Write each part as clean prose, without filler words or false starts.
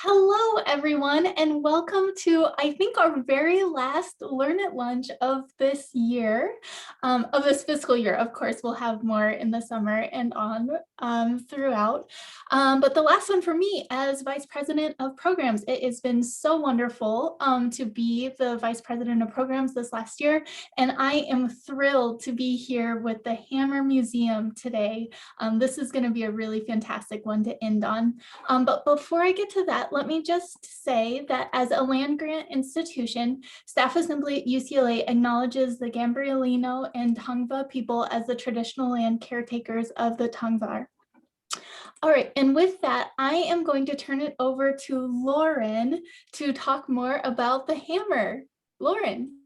Hello, everyone, and welcome to, I think, our very last Learn at Lunch of this year, of this fiscal year. Of course, we'll have more in the summer and on throughout. But the last one for me as Vice President of Programs. It has been so wonderful to be the Vice President of Programs this last year, and I am thrilled to be here with the Hammer Museum today. This is going to be a really fantastic one to end on. But before I get to that, let me just say that as a land-grant institution, Staff Assembly at UCLA acknowledges the Gambrielino and Tongva people as the traditional land caretakers of the Tongva. All right, and with that, I am going to turn it over to Lauren to talk more about the hammer. Lauren.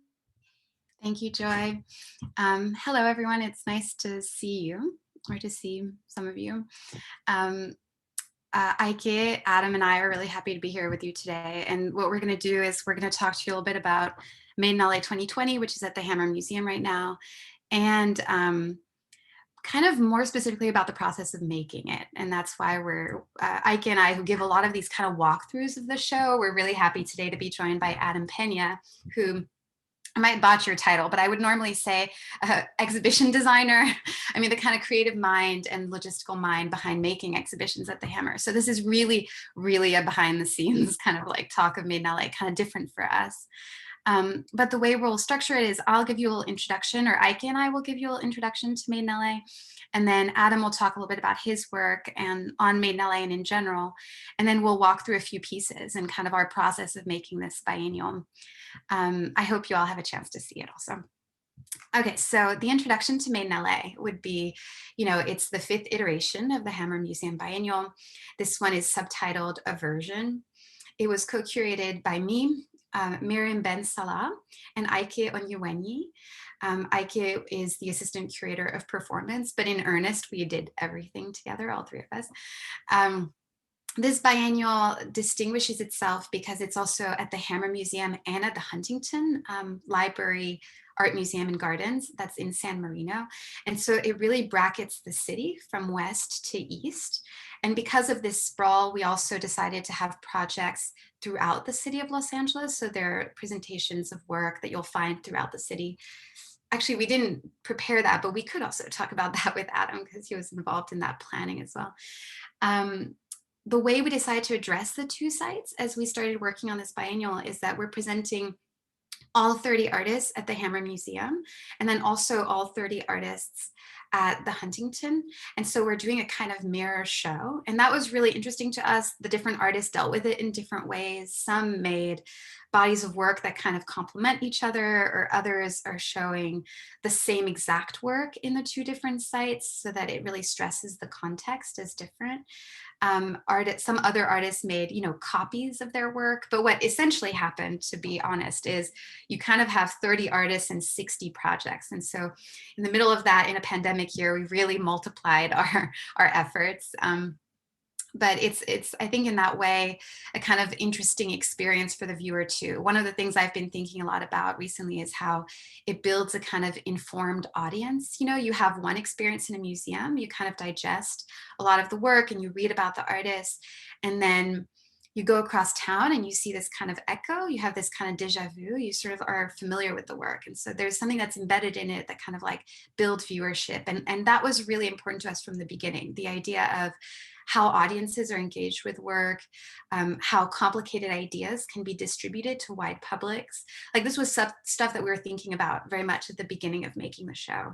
Thank you, Joy. Hello, everyone. It's nice to see you, or to see some of you. Ike, Adam, and I are really happy to be here with you today. And what we're going to do is we're going to talk to you a little bit about Made in LA 2020, which is at the Hammer Museum right now, and kind of more specifically about the process of making it. And that's why we're, Ike and I, who give a lot of these kind of walkthroughs of the show, we're really happy today to be joined by Adam Pena, who I might botch your title, but I would normally say exhibition designer. I mean, the kind of creative mind and logistical mind behind making exhibitions at the Hammer. So this is really, really a behind the scenes kind of like talk of Made in LA, kind of different for us. But the way we'll structure it is I'll give you a little introduction, or Ike and I will give you a little introduction to Made in LA. And then Adam will talk a little bit about his work and on Made in LA and in general. And then we'll walk through a few pieces and kind of our process of making this biennial. I hope you all have a chance to see it also. Okay, so the introduction to Made in LA would be, it's the 5th iteration of the Hammer Museum Biennial. This one is subtitled Aversion. It was co-curated by me, Miriam Ben Salah, and Ike Onyewenyi. Ike is the assistant curator of performance, but in earnest, we did everything together, all three of us. This biennial distinguishes itself because it's also at the Hammer Museum and at the Huntington Library, Art Museum and Gardens, that's in San Marino. And so it really brackets the city from west to east. And because of this sprawl, we also decided to have projects throughout the city of Los Angeles. So there are presentations of work that you'll find throughout the city. Actually, we didn't prepare that, but we could also talk about that with Adam because he was involved in that planning as well. The way we decided to address the two sites as we started working on this biennial is that we're presenting all 30 artists at the Hammer Museum, and then also all 30 artists at the Huntington. And so we're doing a kind of mirror show. And that was really interesting to us. The different artists dealt with it in different ways. Some made bodies of work that kind of complement each other, or others are showing the same exact work in the two different sites so that it really stresses the context as different. Some other artists made, copies of their work, but what essentially happened, to be honest, is you kind of have 30 artists and 60 projects. And so in the middle of that, in a pandemic year, we really multiplied our efforts. But it's, I think in that way, a kind of interesting experience for the viewer too. One of the things I've been thinking a lot about recently is how it builds a kind of informed audience. You have one experience in a museum, you kind of digest a lot of the work and you read about the artists, and then you go across town and you see this kind of echo, you have this kind of deja vu, you sort of are familiar with the work. And so there's something that's embedded in it that kind of like builds viewership. And that was really important to us from the beginning, the idea of how audiences are engaged with work, how complicated ideas can be distributed to wide publics. Like this was stuff that we were thinking about very much at the beginning of making the show.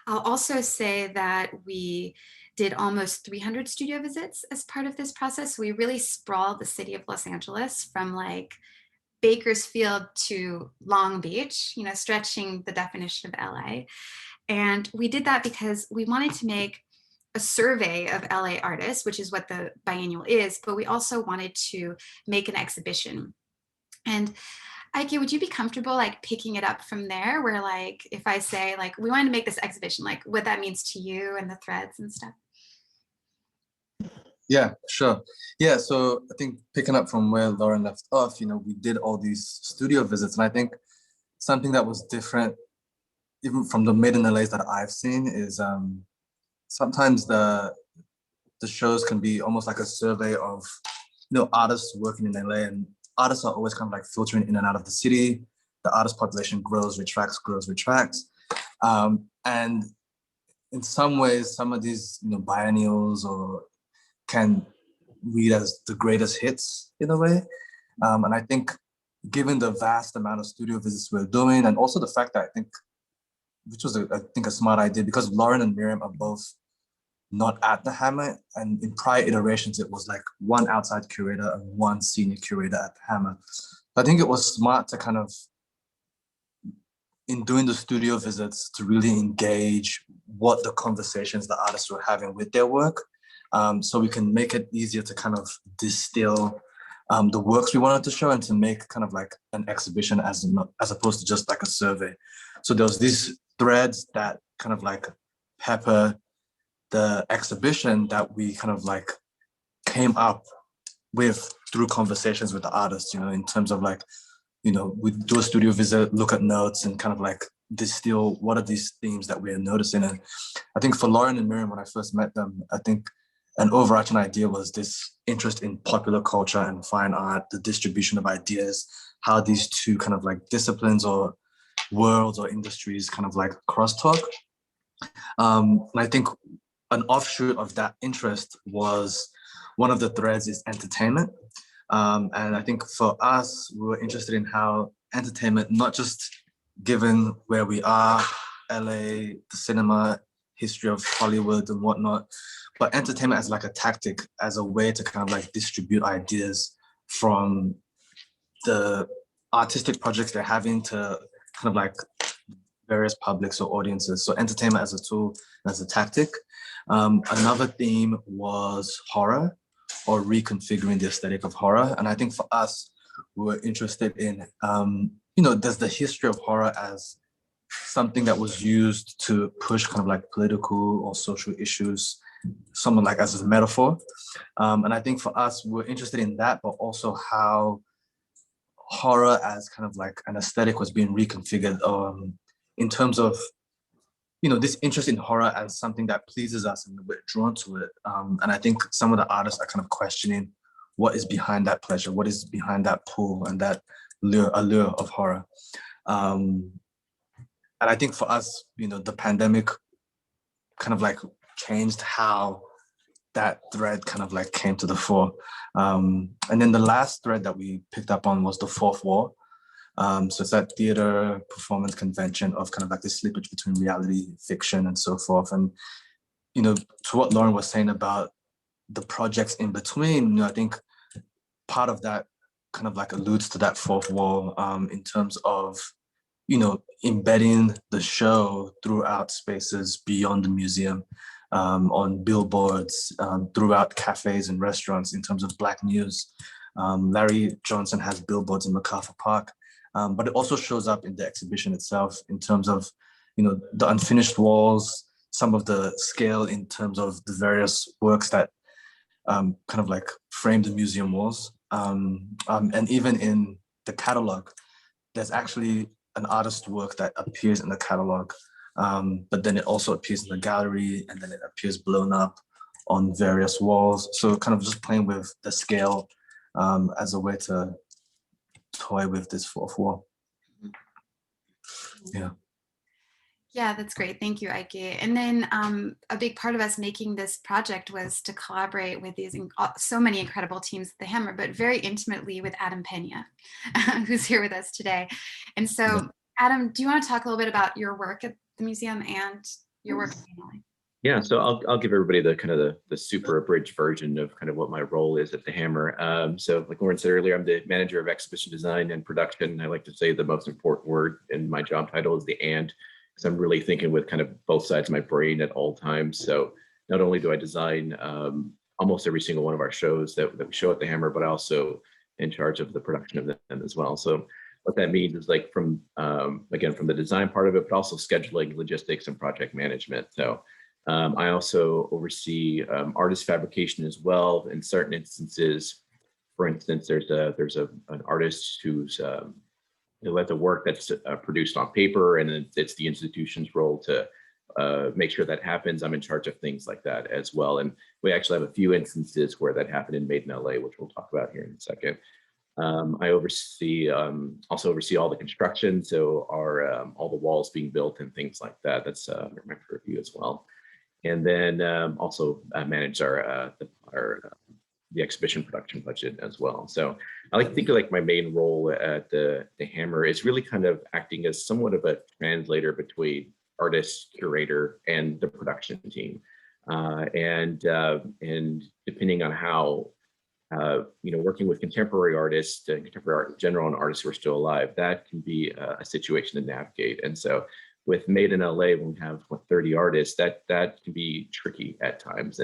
I'll also say that we did almost 300 studio visits as part of this process. We really sprawled the city of Los Angeles from like Bakersfield to Long Beach, stretching the definition of LA. And we did that because we wanted to make a survey of LA artists, which is what the biennial is, but we also wanted to make an exhibition. And Ike, would you be comfortable like picking it up from there, where like if I say like we wanted to make this exhibition, like what that means to you and the threads and stuff? Yeah, sure. Yeah, so I think picking up from where Lauren left off, we did all these studio visits, and I think something that was different even from the Made in LAs that I've seen is sometimes the shows can be almost like a survey of artists working in LA, and artists are always kind of like filtering in and out of the city. The artist population grows, retracts, grows, retracts. And in some ways, some of these, biennials or can read as the greatest hits in a way. And I think given the vast amount of studio visits we're doing, and also the fact that I think, which was a smart idea, because Lauren and Miriam are both not at the Hammer, and in prior iterations it was like one outside curator and one senior curator at the Hammer. I think it was smart to kind of, in doing the studio visits, to really engage what the conversations the artists were having with their work, so we can make it easier to kind of distill the works we wanted to show and to make kind of like an exhibition as opposed to just like a survey. So there was these threads that kind of like pepper the exhibition that we kind of like came up with through conversations with the artists, in terms of like, we do a studio visit, look at notes, and kind of like distill what are these themes that we're noticing. And I think for Lauren and Miriam, when I first met them, I think an overarching idea was this interest in popular culture and fine art, the distribution of ideas, how these two kind of like disciplines or worlds or industries kind of like crosstalk. And I think an offshoot of that interest was, one of the threads is entertainment. And I think for us, we were interested in how entertainment, not just given where we are, LA, the cinema, history of Hollywood and whatnot, but entertainment as like a tactic, as a way to kind of like distribute ideas from the artistic projects they're having to kind of like various publics or audiences. So entertainment as a tool, as a tactic. Another theme was horror, or reconfiguring the aesthetic of horror. And I think for us, we were interested in, there's the history of horror as something that was used to push kind of like political or social issues, something like as a metaphor. And I think for us, we're interested in that, but also how horror as kind of like an aesthetic was being reconfigured, in terms of, this interest in horror as something that pleases us and we're drawn to it. And I think some of the artists are kind of questioning what is behind that pleasure, what is behind that pull and that allure of horror. And I think for us, the pandemic kind of like changed how that thread kind of like came to the fore. And then the last thread that we picked up on was the fourth wall. So it's that theater performance convention of kind of like the slippage between reality, fiction, and so forth. And, to what Lauren was saying about the projects in between, I think part of that kind of like alludes to that fourth wall, in terms of, embedding the show throughout spaces beyond the museum, on billboards, throughout cafes and restaurants in terms of Black news. Larry Johnson has billboards in MacArthur Park. But it also shows up in the exhibition itself in terms of, the unfinished walls, some of the scale in terms of the various works that kind of like frame the museum walls. And even in the catalog, there's actually an artist's work that appears in the catalog, but then it also appears in the gallery, and then it appears blown up on various walls. So kind of just playing with the scale, as a way to toy with this fourth wall. Yeah. Yeah, that's great. Thank you, Ike. And then a big part of us making this project was to collaborate with these so many incredible teams at the Hammer, but very intimately with Adam Pena, who's here with us today. And so, yeah. Adam, do you want to talk a little bit about your work at the museum and your work at the Yeah, so I'll give everybody the kind of the super abridged version of kind of what my role is at the Hammer. So like Lauren said earlier, I'm the manager of exhibition design and production. I like to say the most important word in my job title is the "and," because I'm really thinking with kind of both sides of my brain at all times. So not only do I design almost every single one of our shows that we show at the Hammer, but also in charge of the production of them as well. So what that means is like from, again, from the design part of it, but also scheduling, logistics, and project management. So I also oversee artist fabrication as well. In certain instances, for instance, there's an artist who's let the work that's produced on paper, and it's the institution's role to make sure that happens. I'm in charge of things like that as well. And we actually have a few instances where that happened in Made in LA, which we'll talk about here in a second. I also oversee all the construction, so our all the walls being built and things like that. That's under my purview as well. And then also manage the exhibition production budget as well. So I like to think of like my main role at the Hammer is really kind of acting as somewhat of a translator between artist, curator, and the production team. And depending on how, working with contemporary artists, contemporary art in general, and artists who are still alive, that can be a situation to navigate. And so with Made in LA, when we have 30 artists, that can be tricky at times.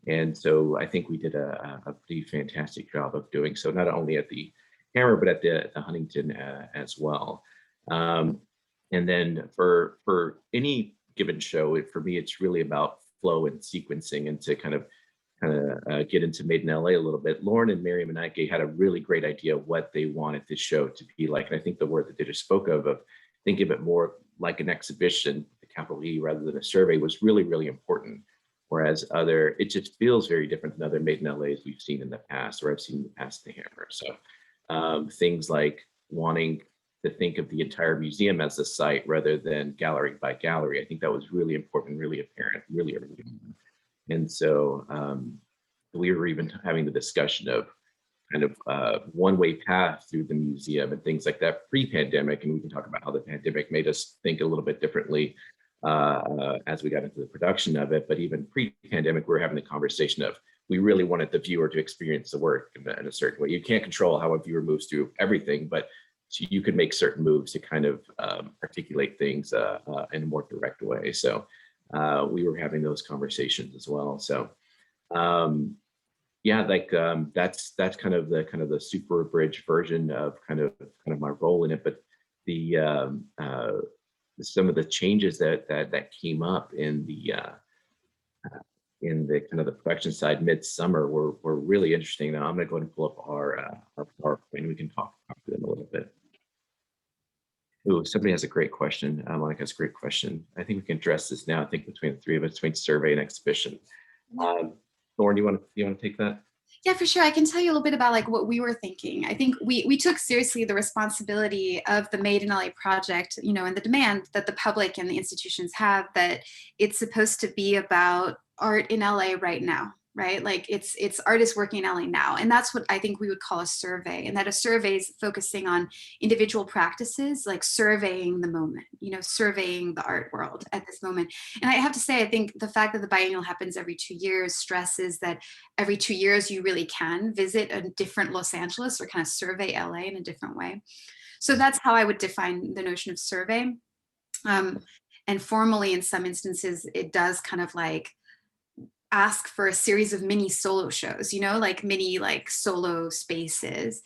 And so I think we did a pretty fantastic job of doing so, not only at the Hammer, but at the Huntington as well. And then for any given show, for me, it's really about flow and sequencing, and to kind of get into Made in LA a little bit. Lauren and Miriam and Ike had a really great idea of what they wanted this show to be like. And I think the word that they just spoke of thinking of it more like an exhibition, the capital E, rather than a survey, was really, really important. Whereas it just feels very different than other Made in LAs we've seen in the past, or I've seen in the past at the Hammer. So things like wanting to think of the entire museum as a site rather than gallery by gallery, I think that was really important, really apparent, really early on. And so we were even having the discussion of kind of one-way path through the museum and things like that pre-pandemic. And we can talk about how the pandemic made us think a little bit differently as we got into the production of it. But even pre-pandemic, we were having the conversation of, we really wanted the viewer to experience the work in a certain way. You can't control how a viewer moves through everything, but you could make certain moves to kind of articulate things in a more direct way. So we were having those conversations as well. So yeah, like that's kind of the super abridged version of kind of my role in it. But the some of the changes that came up in the kind of the production side midsummer were really interesting. Now I'm going to go ahead and pull up our PowerPoint, and we can talk to them a little bit. Ooh, somebody has a great question. Monica has a great question. I think we can address this now. I think between the three of us, between survey and exhibition. Lauren, you want to take that? Yeah, for sure. I can tell you a little bit about like what we were thinking. I think we took seriously the responsibility of the Made in LA project, and the demand that the public and the institutions have, that it's supposed to be about art in LA right now, right? Like it's artists working in LA now. And that's what I think we would call a survey, and that a survey is focusing on individual practices, like surveying the moment, surveying the art world at this moment. And I have to say, I think the fact that the biennial happens every 2 years stresses that every 2 years you really can visit a different Los Angeles, or kind of survey LA in a different way. So that's how I would define the notion of survey. And formally, in some instances, it does kind of like ask for a series of mini solo shows, like mini like solo spaces.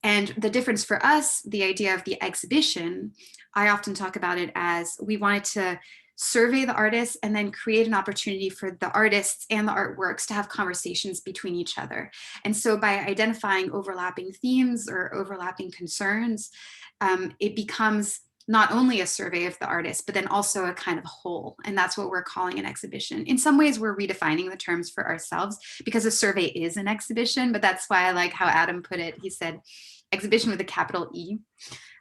And the difference for us, the idea of the exhibition, I often talk about it as we wanted to survey the artists and then create an opportunity for the artists and the artworks to have conversations between each other. And so by identifying overlapping themes or overlapping concerns, it becomes not only a survey of the artist, but then also a kind of whole. And that's what we're calling an exhibition. In some ways, we're redefining the terms for ourselves, because a survey is an exhibition, but that's why I like how Adam put it. He said exhibition with a capital E.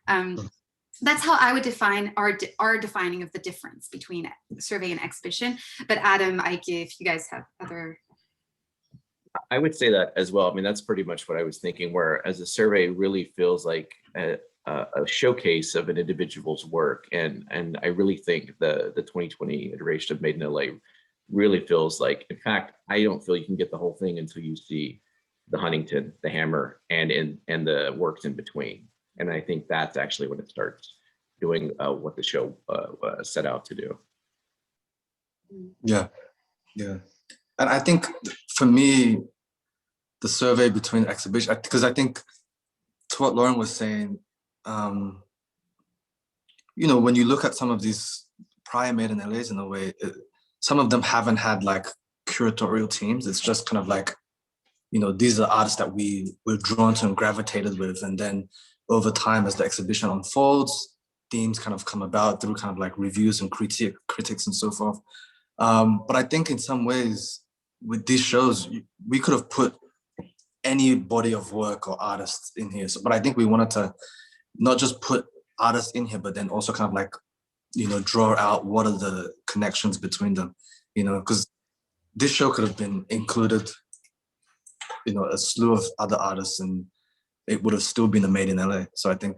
That's how I would define our defining of the difference between survey and exhibition. But Adam, Ike, if you guys have other. I would say that as well. I mean, that's pretty much what I was thinking, whereas a survey really feels like a showcase of an individual's work. And I really think the 2020 iteration of Made in LA really feels like, in fact, I don't feel you can get the whole thing until you see the Huntington, the Hammer, and the works in between. And I think that's actually when it starts doing what the show set out to do. Yeah. And I think for me, the survey between exhibition, because I think to what Lauren was saying, when you look at some of these prior Made in LAs, in a way, some of them haven't had like curatorial teams. It's just kind of like, these are artists that we're drawn to and gravitated with. And then over time, as the exhibition unfolds, themes kind of come about through kind of like reviews and critics and so forth. But I think in some ways with these shows, we could have put any body of work or artists in here. So, but I think we wanted to not just put artists in here, but then also kind of like, you know, draw out what are the connections between them, you know, because this show could have been included, you know, a slew of other artists and it would have still been a Made in LA. So I think,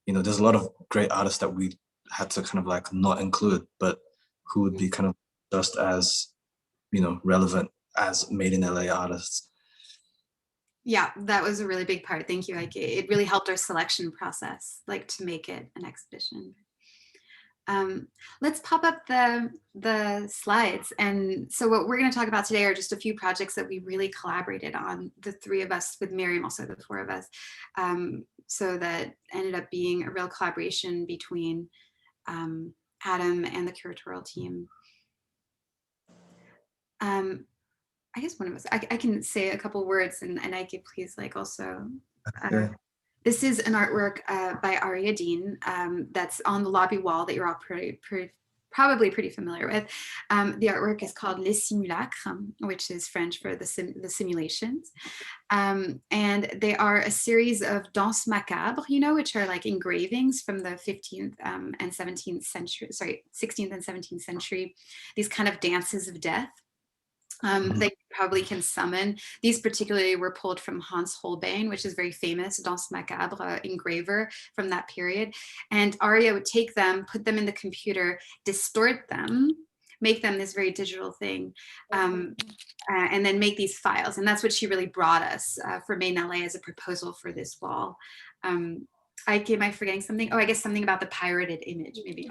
you know, there's a lot of great artists that we had to kind of like not include, but who would be kind of just as, you know, relevant as Made in LA artists. Yeah, that was a really big part. Thank you, Ike. It really helped our selection process, like to make it an exhibition. Let's pop up the slides. And so what we're going to talk about today are just a few projects that we really collaborated on, the three of us, with Miriam, also the four of us. So that ended up being a real collaboration between Adam and the curatorial team. I guess one of us, I can say a couple words and I could please like also. This is an artwork by Aria Dean that's on the lobby wall that you're all probably pretty familiar with. The artwork is called Les Simulacres, which is French for the simulations. And they are a series of danses macabres, you know, which are like engravings from the 15th and 17th century, sorry, 16th and 17th century, these kind of dances of death. They probably can summon. These particularly were pulled from Hans Holbein, which is very famous danse macabre engraver from that period. And Aria would take them, put them in the computer, distort them, make them this very digital thing, and then make these files. And that's what she really brought us for Made in LA as a proposal for this wall. Am I forgetting something? Oh, I guess something about the pirated image, maybe.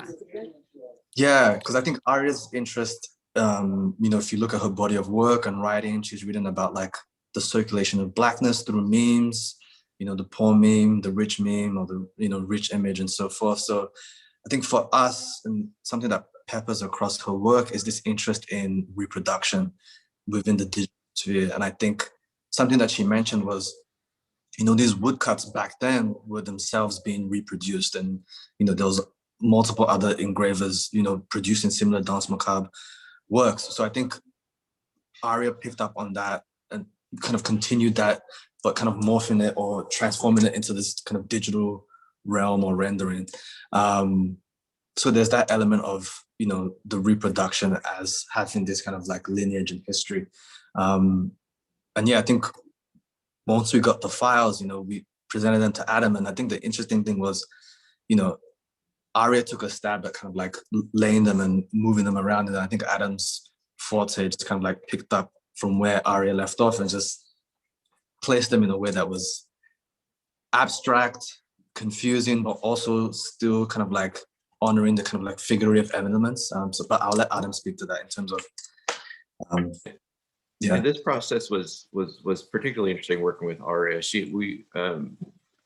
Yeah, because I think Aria's interest, you know, if you look at her body of work and writing, she's written about like the circulation of blackness through memes, you know, the poor meme, the rich meme, or the, you know, rich image and so forth. So I think for us, and something that peppers across her work is this interest in reproduction within the digital sphere. And I think something that she mentioned was, you know, these woodcuts back then were themselves being reproduced. And, you know, there was multiple other engravers, you know, producing similar danse macabre works. So I think Aria picked up on that and kind of continued that, but kind of morphing it or transforming it into this kind of digital realm or rendering. So there's that element of, you know, the reproduction as having this kind of like lineage and history. And yeah, I think once we got the files, you know, we presented them to Adam. And I think the interesting thing was, you know, Aria took a stab at kind of like laying them and moving them around. And I think Adam's forte just kind of like picked up from where Aria left off and just placed them in a way that was abstract, confusing, but also still kind of like honoring the kind of like figurative elements. But I'll let Adam speak to that in terms of, yeah. This process was particularly interesting working with Aria.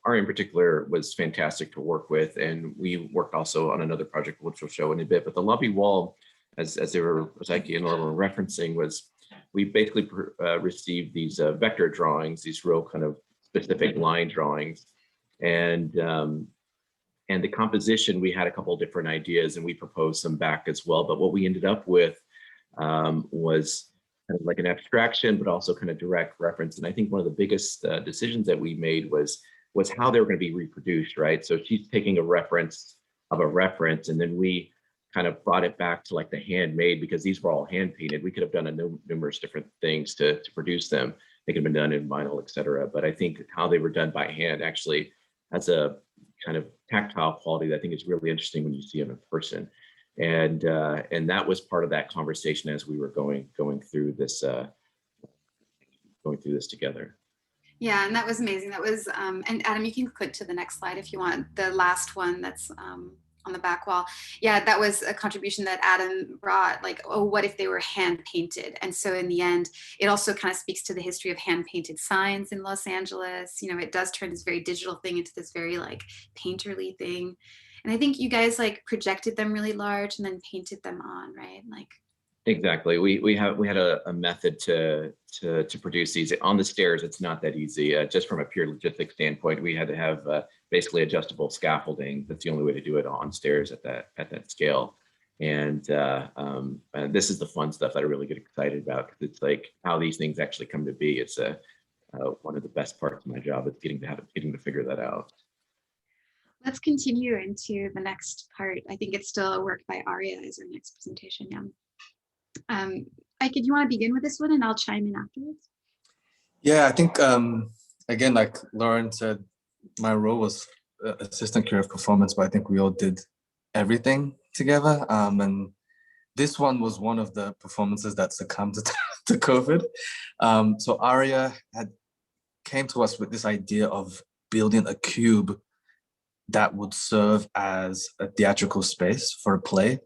Aria in particular was fantastic to work with, and we worked also on another project which we'll show in a bit. But the lobby wall, as Ike and Laura were referencing, was we basically received these vector drawings, these real kind of specific line drawings, and the composition. We had a couple of different ideas, and we proposed some back as well. But what we ended up with was kind of like an abstraction, but also kind of direct reference. And I think one of the biggest decisions that we made was how they were going to be reproduced, right? So she's taking a reference of a reference, and then we kind of brought it back to like the handmade, because these were all hand painted. We could have done numerous different things to produce them. They could have been done in vinyl, et cetera. But I think how they were done by hand actually has a kind of tactile quality that I think is really interesting when you see them in person. And that was part of that conversation as we were going through this together. Yeah, and that was amazing. That was, and Adam, you can click to the next slide if you want, the last one that's on the back wall. Yeah, that was a contribution that Adam brought, like, oh, what if they were hand painted? And so in the end, it also kind of speaks to the history of hand painted signs in Los Angeles. You know, it does turn this very digital thing into this very like painterly thing. And I think you guys like projected them really large and then painted them on, right? Like, Exactly. We had a method to produce these on the stairs. It's not that easy. Just from a pure logistics standpoint, we had to have basically adjustable scaffolding. That's the only way to do it on stairs at that scale. And this is the fun stuff that I really get excited about, because it's like how these things actually come to be. It's one of the best parts of my job is getting to figure that out. Let's continue into the next part. I think it's still a work by Aria as our next presentation. Yeah. Ike, do you want to begin with this one and I'll chime in afterwards? Yeah, I think again, like Lauren said, my role was assistant curator of performance, but I think we all did everything together. And this one was one of the performances that succumbed to COVID. So Aria came to us with this idea of building a cube that would serve as a theatrical space for a play.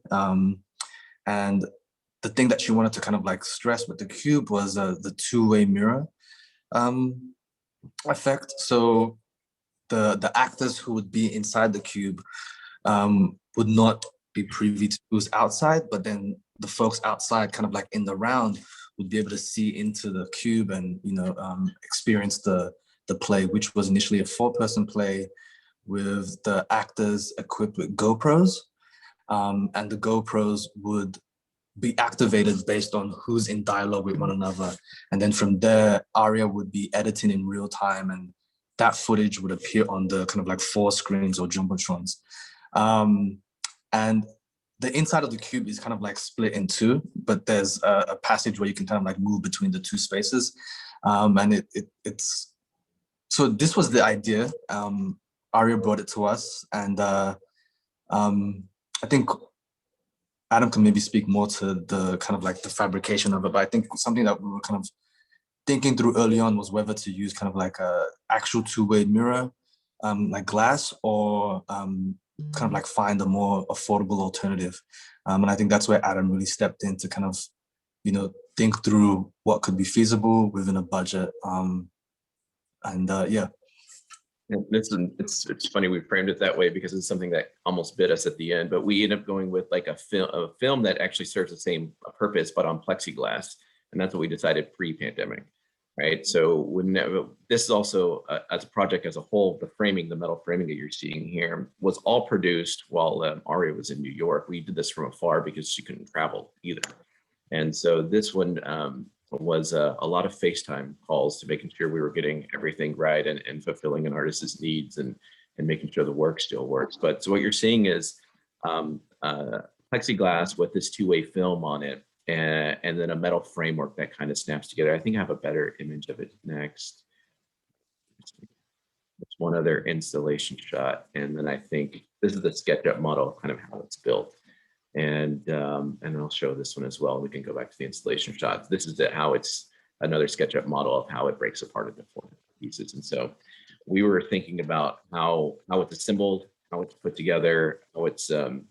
And the thing that she wanted to kind of like stress with the cube was the two-way mirror effect. So the actors who would be inside the cube would not be privy to who's outside, but then the folks outside, kind of like in the round, would be able to see into the cube and experience the play, which was initially a 4-person play with the actors equipped with GoPros, and the GoPros would be activated based on who's in dialogue with one another. And then from there, Aria would be editing in real time, and that footage would appear on the kind of like 4 screens or jumbotrons. And the inside of the cube is kind of like split in 2, but there's a passage where you can kind of like move between the 2 spaces. And it's, so this was the idea. Aria brought it to us, and I think Adam can maybe speak more to the kind of like the fabrication of it, but I think something that we were kind of thinking through early on was whether to use kind of like a actual two-way mirror, like glass, or kind of like find a more affordable alternative. And I think that's where Adam really stepped in to kind of, think through what could be feasible within a budget. Yeah. It's funny we framed it that way because it's something that almost bit us at the end, but we end up going with like a film that actually serves the same purpose but on plexiglass, and that's what we decided pre-pandemic, right? So this is also as a project as a whole, the metal framing that you're seeing here was all produced while Aria was in New York. We did this from afar because she couldn't travel either, and so this one was a lot of FaceTime calls to making sure we were getting everything right and fulfilling an artist's needs and making sure the work still works. But so what you're seeing is plexiglass with this two-way film on it, and then a metal framework that kind of snaps together. I think I have a better image of it next. It's one other installation shot. And then I think this is the SketchUp model, kind of how it's built. And I'll show this one as well. We can go back to the installation shots. This is how it's another SketchUp model of how it breaks apart into 4 pieces. And so we were thinking about how it's assembled, how it's put together, how it's and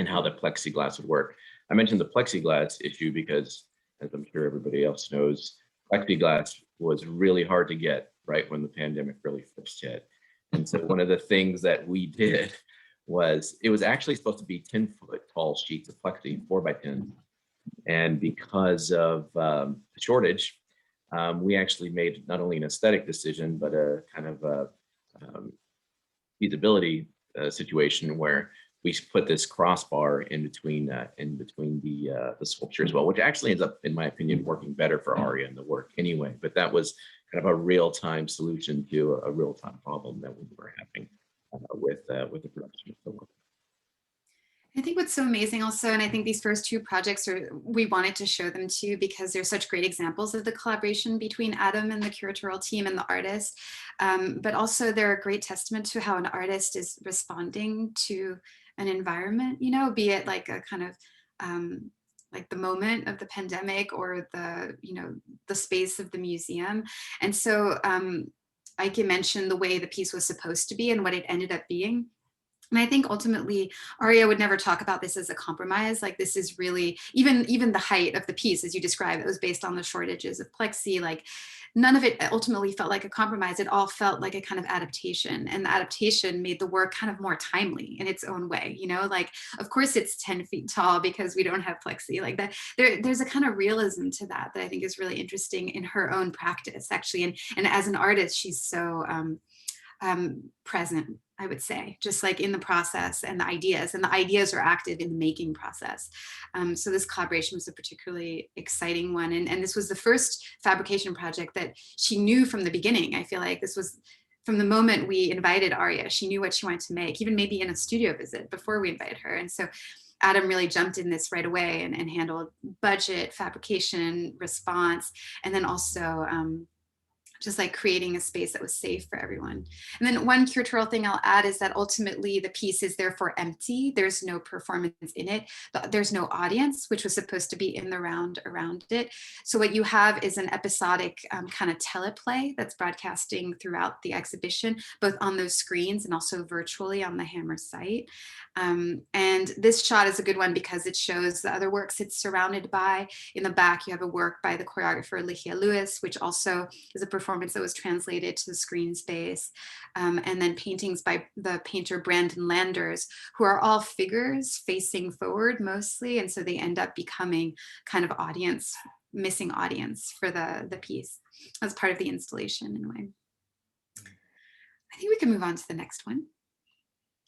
how the plexiglass would work. I mentioned the plexiglass issue because, as I'm sure everybody else knows, plexiglass was really hard to get right when the pandemic really first hit. And so one of the things that we did was it was actually supposed to be 10-foot tall sheets of plexi, 4x10. And because of the shortage, we actually made not only an aesthetic decision, but a kind of feasibility situation where we put this crossbar in between the sculpture as well, which actually ends up, in my opinion, working better for Aria and the work anyway. But that was kind of a real-time solution to a real-time problem that we were having with the production of the work. I think what's so amazing also, and I think these first 2 projects we wanted to show them too because they're such great examples of the collaboration between Adam and the curatorial team and the artist, but also they're a great testament to how an artist is responding to an environment, be it like a kind of like the moment of the pandemic or the space of the museum. And so Ike mentioned the way the piece was supposed to be and what it ended up being. And I think ultimately Aria would never talk about this as a compromise. Like this is really, even the height of the piece, as you described, it was based on the shortages of plexi. Like none of it ultimately felt like a compromise. It all felt like a kind of adaptation, and the adaptation made the work kind of more timely in its own way. You know, like of course it's 10 feet tall because we don't have plexi. Like that, there's a kind of realism to that I think is really interesting in her own practice, actually. And as an artist, she's so present, I would say, just like in the process, and the ideas are active in the making process. So this collaboration was a particularly exciting one. And this was the first fabrication project that she knew from the beginning. I feel like this was from the moment we invited Aria, she knew what she wanted to make, even maybe in a studio visit before we invited her. And so Adam really jumped in this right away and handled budget, fabrication, response, and then also just like creating a space that was safe for everyone. And then one curatorial thing I'll add is that ultimately the piece is therefore empty. There's no performance in it. There's no audience, which was supposed to be in the round around it. So what you have is an episodic kind of teleplay that's broadcasting throughout the exhibition, both on those screens and also virtually on the Hammer site. And this shot is a good one because it shows the other works it's surrounded by. In the back, you have a work by the choreographer Lichia Lewis, which also is a performance that was translated to the screen space. And then paintings by the painter Brandon Landers, who are all figures facing forward mostly. And so they end up becoming kind of missing audience for the piece as part of the installation in a way. I think we can move on to the next one.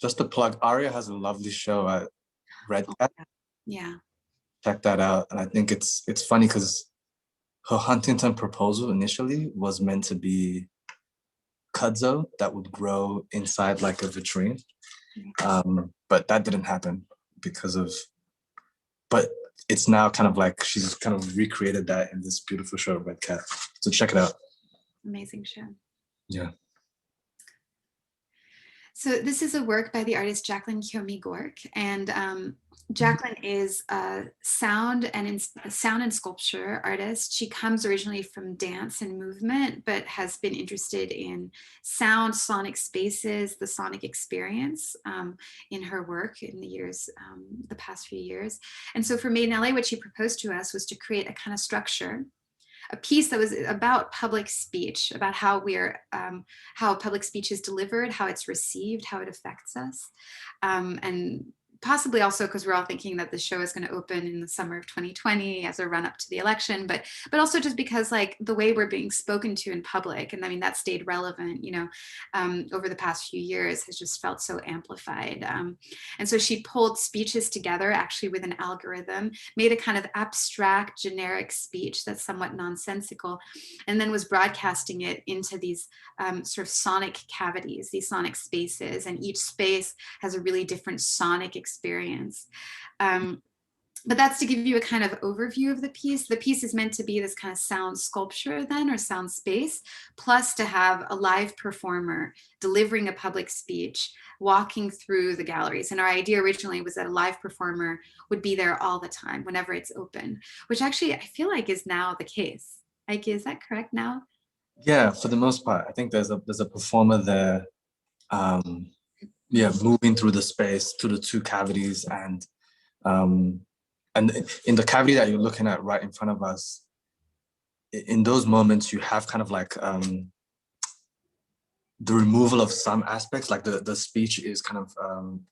Just to plug, Aria has a lovely show at Red Cat. Yeah. Check that out. And I think it's funny because her Huntington proposal initially was meant to be kudzu that would grow inside like a vitrine. But that didn't happen but it's now kind of like she's kind of recreated that in this beautiful show, Red Cat. So check it out. Amazing show. Yeah. So this is a work by the artist Jacqueline Kyomi Gork, and Jacqueline is a sound and sculpture artist. She comes originally from dance and movement, but has been interested in sound, sonic spaces, the sonic experience in her work in the past few years. And so for Made in LA, what she proposed to us was to create a kind of structure, a piece that was about public speech, about how how public speech is delivered, how it's received, how it affects us, and possibly also because we're all thinking that the show is going to open in the summer of 2020 as a run up to the election, but also just because like the way we're being spoken to in public, and I mean that stayed relevant, over the past few years, has just felt so amplified. And so she pulled speeches together actually with an algorithm, made a kind of abstract generic speech that's somewhat nonsensical, and then was broadcasting it into these sort of sonic cavities, these sonic spaces, and each space has a really different sonic experience. But that's to give you a kind of overview of the piece. The piece is meant to be this kind of sound sculpture then, or sound space, plus to have a live performer delivering a public speech, walking through the galleries. And our idea originally was that a live performer would be there all the time, whenever it's open, which actually I feel like is now the case. Ike, is that correct now? Yeah, for the most part. I think there's a performer there, moving through the space to the two cavities, and in the cavity that you're looking at right in front of us, in those moments, you have kind of like the removal of some aspects, like the speech is kind of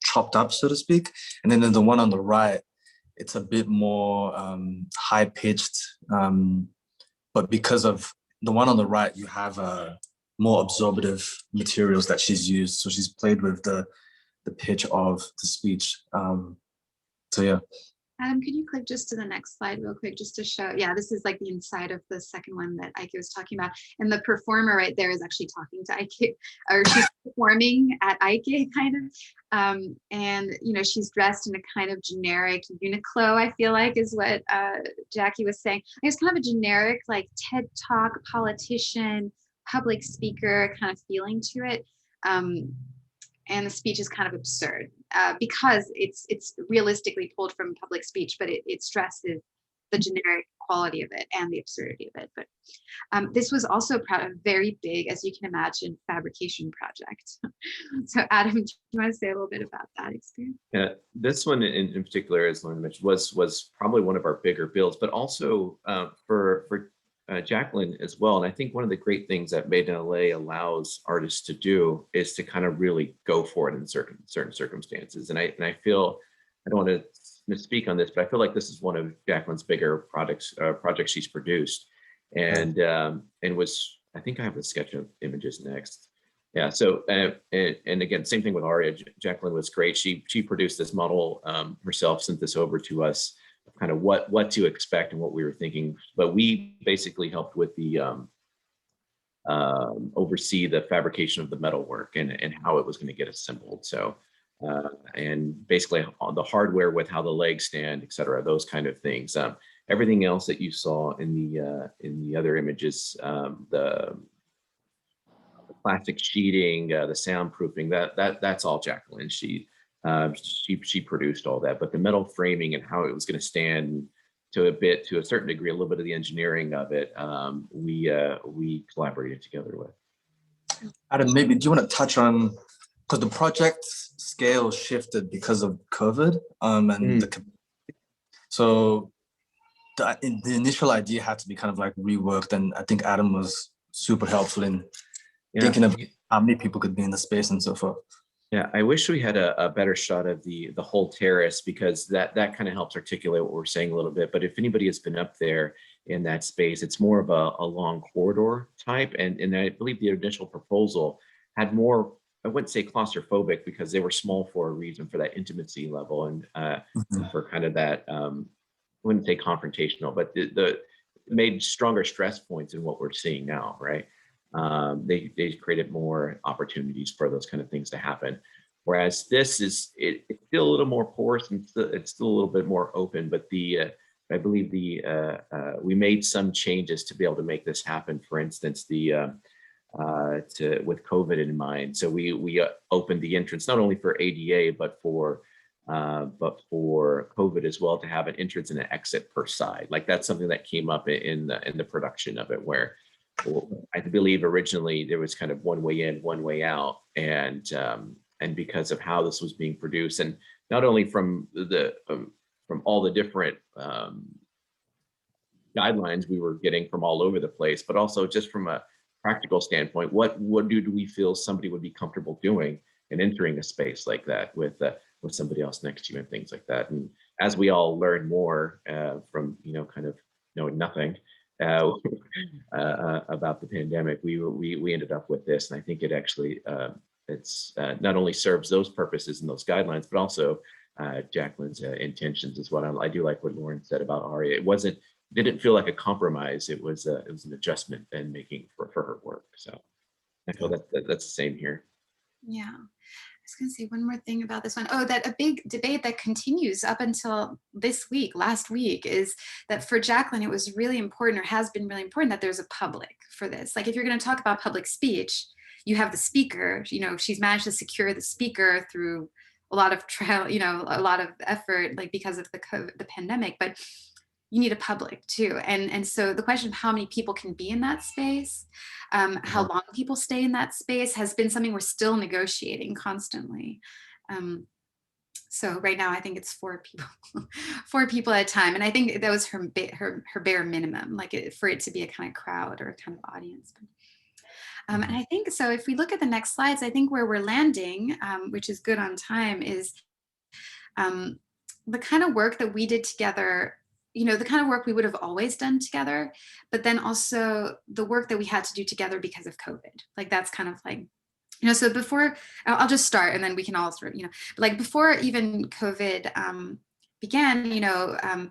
chopped up, so to speak. And then the one on the right, it's a bit more high-pitched, but because of the one on the right, you have more absorptive materials that she's used. So she's played with the pitch of the speech. So yeah. Adam, could you click just to the next slide real quick, just to show, yeah, this is like the inside of the second one that Ike was talking about. And the performer right there is actually talking to Ike, or she's performing at Ike kind of. And, she's dressed in a kind of generic Uniqlo, I feel like is what Jackie was saying. It's kind of a generic like TED Talk, politician, public speaker kind of feeling to it. And the speech is kind of absurd because it's realistically pulled from public speech, but it stresses the generic quality of it and the absurdity of it. But this was also a very big, as you can imagine, fabrication project. So Adam, do you want to say a little bit about that experience? Yeah, this one in particular, as Lauren mentioned, was probably one of our bigger builds, but also for Jacqueline as well. And I think one of the great things that Made in LA allows artists to do is to kind of really go for it in certain circumstances. And I feel, I don't want to misspeak on this, but I feel like this is one of Jacqueline's bigger projects she's produced, and was, I think I have a sketch of images next. Yeah. So and again, same thing with Aria. Jacqueline was great. She produced this model herself, sent this over to us, kind of what to expect and what we were thinking. But we basically helped with the oversee the fabrication of the metalwork and how it was going to get assembled. So and basically on the hardware with how the legs stand, et cetera, those kind of things. Everything else that you saw in the other images, the plastic sheeting, the soundproofing, that's all Jacqueline. She produced all that, but the metal framing and how it was going to stand to a certain degree, a little bit of the engineering of it, we collaborated together with. Adam, maybe do you want to touch on, because the project scale shifted because of COVID, so the initial idea had to be kind of like reworked, and I think Adam was super helpful in thinking of how many people could be in the space and so forth. Yeah, I wish we had a better shot of the whole terrace, because that kind of helps articulate what we're saying a little bit. But if anybody has been up there in that space, it's more of a long corridor type. And I believe the initial proposal had more, I wouldn't say claustrophobic, because they were small for a reason, for that intimacy level and for kind of that, I wouldn't say confrontational, but the made stronger stress points in what we're seeing now, right? They created more opportunities for those kind of things to happen. Whereas this is, it's still a little more porous and it's still a little bit more open, but I believe we made some changes to be able to make this happen. For instance, with COVID in mind. So we opened the entrance, not only for ADA, but for COVID as well, to have an entrance and an exit per side. Like that's something that came up in the production of it, where I believe originally there was kind of one way in, one way out, and because of how this was being produced, and not only from all the different guidelines we were getting from all over the place, but also just from a practical standpoint, what do we feel somebody would be comfortable doing and entering a space like that with somebody else next to you and things like that. And as we all learn more from kind of knowing nothing about the pandemic, we ended up with this, and I think it actually it's not only serves those purposes and those guidelines, but also Jacqueline's intentions as well. I do like what Lauren said about Aria. It didn't feel like a compromise. It was an adjustment and making for her work. So I feel that's the same here. Yeah. I was going to say one more thing about this one. Oh, that a big debate that continues up until last week, is that for Jacqueline, it was really important, or has been really important, that there's a public for this. Like if you're going to talk about public speech, you have the speaker, she's managed to secure the speaker through a lot of trial, a lot of effort, like because of the pandemic, but you need a public too. And so the question of how many people can be in that space, how long people stay in that space, has been something we're still negotiating constantly. So right now, I think it's 4 people at a time. And I think that was her bare minimum, like for it to be a kind of crowd or a kind of audience. And I think, so if we look at the next slides, I think where we're landing, which is good on time, is the kind of work that we did together, the kind of work we would have always done together, but then also the work that we had to do together because of COVID. Like that's kind of like, so before, I'll just start and then we can all sort of, like before even COVID began,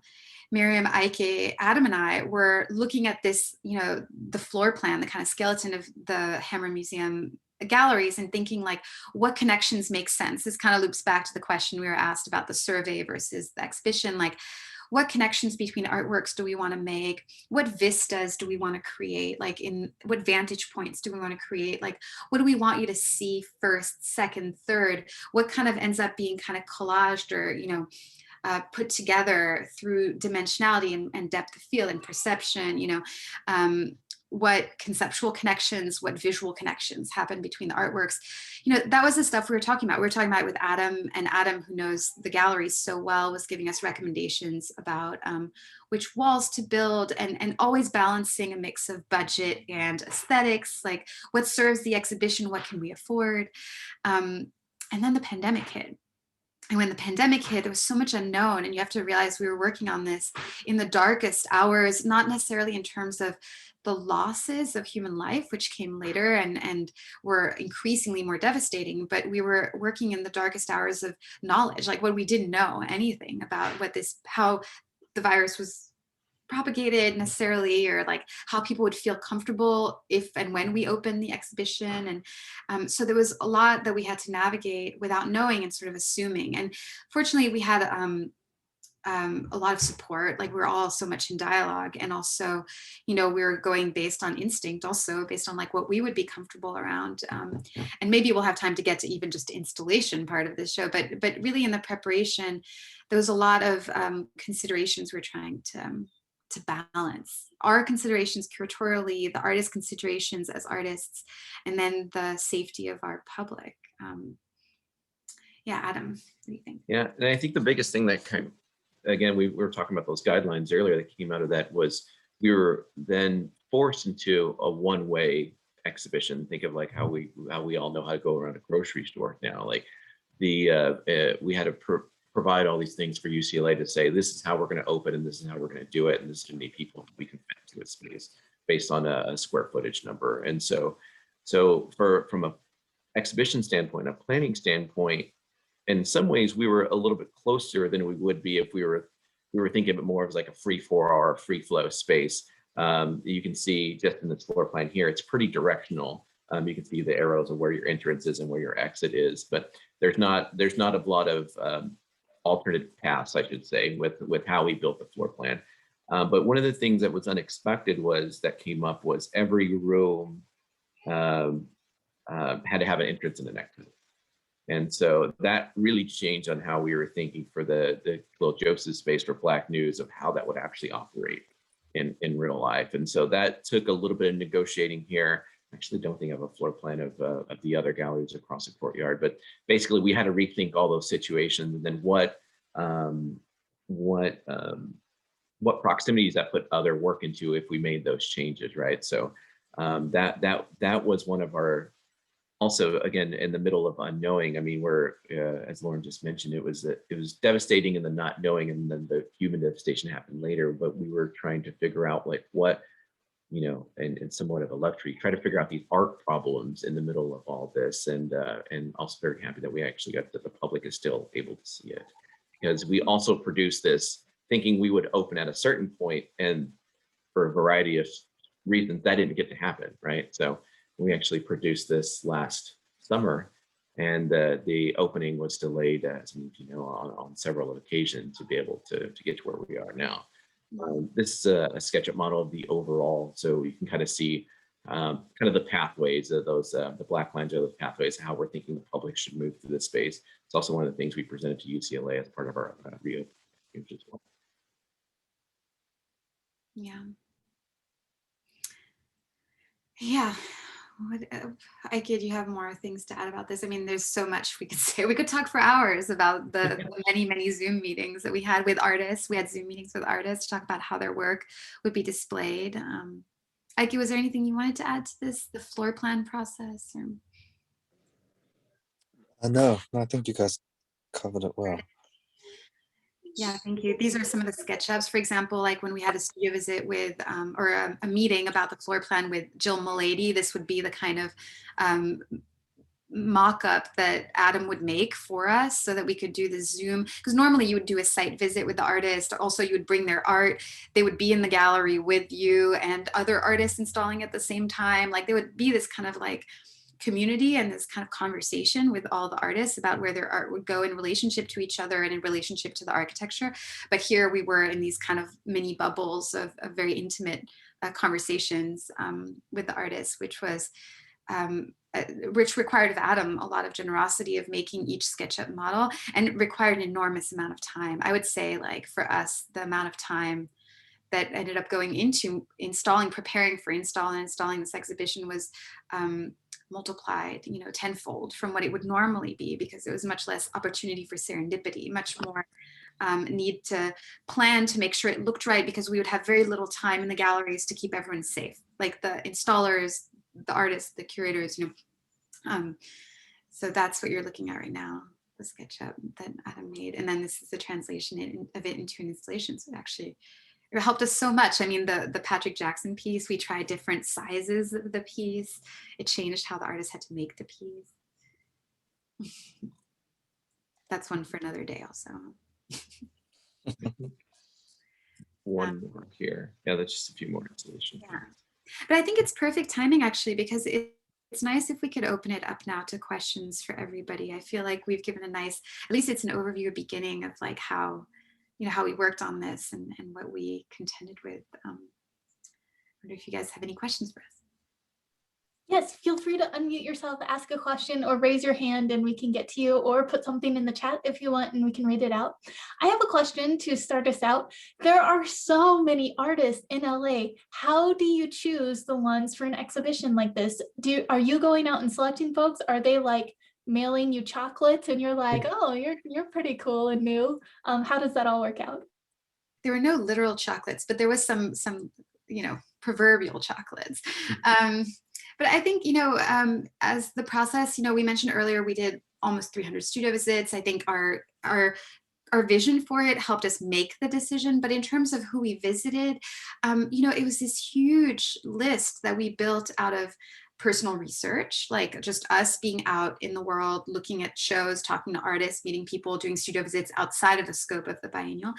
Miriam, Ike, Adam and I were looking at this, the floor plan, the kind of skeleton of the Hammer Museum galleries, and thinking like, what connections make sense? This kind of loops back to the question we were asked about the survey versus the exhibition. Like, what connections between artworks do we want to make? What vistas do we want to create? Like in what vantage points do we want to create? Like, what do we want you to see first, second, third? What kind of ends up being kind of collaged or, put together through dimensionality and depth of field and perception, what conceptual connections, what visual connections happen between the artworks. That was the stuff we were talking about. We were talking about it with Adam, and Adam, who knows the gallery so well, was giving us recommendations about which walls to build, and always balancing a mix of budget and aesthetics, like what serves the exhibition, what can we afford. And then the pandemic hit. And when the pandemic hit, there was so much unknown, and you have to realize we were working on this in the darkest hours, not necessarily in terms of the losses of human life, which came later and were increasingly more devastating, but we were working in the darkest hours of knowledge, like when we didn't know anything about how the virus was propagated necessarily, or like how people would feel comfortable if and when we opened the exhibition. And so there was a lot that we had to navigate without knowing and sort of assuming. And fortunately we had a lot of support, like we're all so much in dialogue, and also we were going based on instinct, also based on like what we would be comfortable around. And maybe we'll have time to get to even just the installation part of this show, but really in the preparation there was a lot of considerations we're trying to balance. Our considerations curatorially, the artist considerations as artists, and then the safety of our public. Yeah, Adam, what do you think? Yeah, and I think the biggest thing that again, we were talking about those guidelines earlier that came out of that was we were then forced into a one-way exhibition. Think of like how we all know how to go around a grocery store now. Like we had to provide all these things for UCLA to say, this is how we're going to open, and this is how we're going to do it, and this is how many people we can fit into a space based on a square footage number. And so from a exhibition standpoint, a planning standpoint, in some ways we were a little bit closer than we would be if we were thinking of it more as like a free 4-hour free flow space. You can see just in this floor plan here, it's pretty directional. You can see the arrows of where your entrance is and where your exit is, but there's not a lot of alternate paths, I should say, with how we built the floor plan. But one of the things that was unexpected came up was every room had to have an entrance and an exit. And so that really changed on how we were thinking for the little Joseph space for Black News, of how that would actually operate in real life. And so that took a little bit of negotiating here. I actually don't think I have a floor plan of the other galleries across the courtyard, but basically we had to rethink all those situations, and then what proximities that put other work into if we made those changes, right? So that was one of our, also again in the middle of unknowing. I mean, we're as Lauren just mentioned, it was devastating in the not knowing, and then the human devastation happened later. But we were trying to figure out like what, and somewhat of a luxury, try to figure out these art problems in the middle of all this, and also very happy that we actually got that the public is still able to see it, because we also produced this thinking we would open at a certain point, and for a variety of reasons that didn't get to happen, right? So we actually produced this last summer, and the opening was delayed, as on several occasions to be able to get to where we are now. This is a SketchUp model of the overall, so you can kind of see kind of the pathways of those, the black lines are the pathways of how we're thinking the public should move through this space. It's also one of the things we presented to UCLA as part of our reopening as well. Yeah. Yeah. I kid, you have more things to add about this. I mean, there's so much we could say. We could talk for hours about the many Zoom meetings that we had with artists. We had Zoom meetings with artists to talk about how their work would be displayed. Ike, was there anything you wanted to add to this, the floor plan process? No, I think you guys covered it well. Yeah, thank you. These are some of the SketchUps, for example, like when we had a studio visit with, or a meeting about the floor plan with Jill Mulady, this would be the kind of mock-up that Adam would make for us so that we could do the Zoom, because normally you would do a site visit with the artist. Also, you would bring their art. They would be in the gallery with you and other artists installing at the same time. Like there would be this kind of like community and this kind of conversation with all the artists about where their art would go in relationship to each other and in relationship to the architecture. But here we were in these kind of mini bubbles of very intimate conversations with the artists, which was which required of Adam a lot of generosity of making each SketchUp model, and it required an enormous amount of time. I would say, like, for us, the amount of time that ended up going into preparing for install and installing this exhibition was multiplied, tenfold from what it would normally be, because it was much less opportunity for serendipity, much more need to plan to make sure it looked right, because we would have very little time in the galleries to keep everyone safe, like the installers, the artists, the curators, so that's what you're looking at right now, the SketchUp that Adam made. And then this is the translation of it into an installation. So it helped us so much. I mean, the Patrick Jackson piece, we tried different sizes of the piece. It changed how the artist had to make the piece. That's one for another day also. One more here. Yeah, that's just a few more installations. Yeah. But I think it's perfect timing, actually, because it's nice if we could open it up now to questions for everybody. I feel like we've given a nice, at least it's an overview beginning of like how we worked on this and what we contended with. I wonder if you guys have any questions for us. Yes, feel free to unmute yourself, ask a question, or raise your hand and we can get to you, or put something in the chat if you want and we can read it out. I have a question to start us out. There are so many artists in LA. How do you choose the ones for an exhibition like this? Are you going out and selecting folks? Are they like mailing you chocolates and you're like, oh, you're pretty cool and new? How does that all work out? There were no literal chocolates, but there was some proverbial chocolates. But I think, as the process, we mentioned earlier, we did almost 300 studio visits. I think our vision for it helped us make the decision. But in terms of who we visited, it was this huge list that we built out of personal research, like just us being out in the world, looking at shows, talking to artists, meeting people, doing studio visits outside of the scope of the biennial.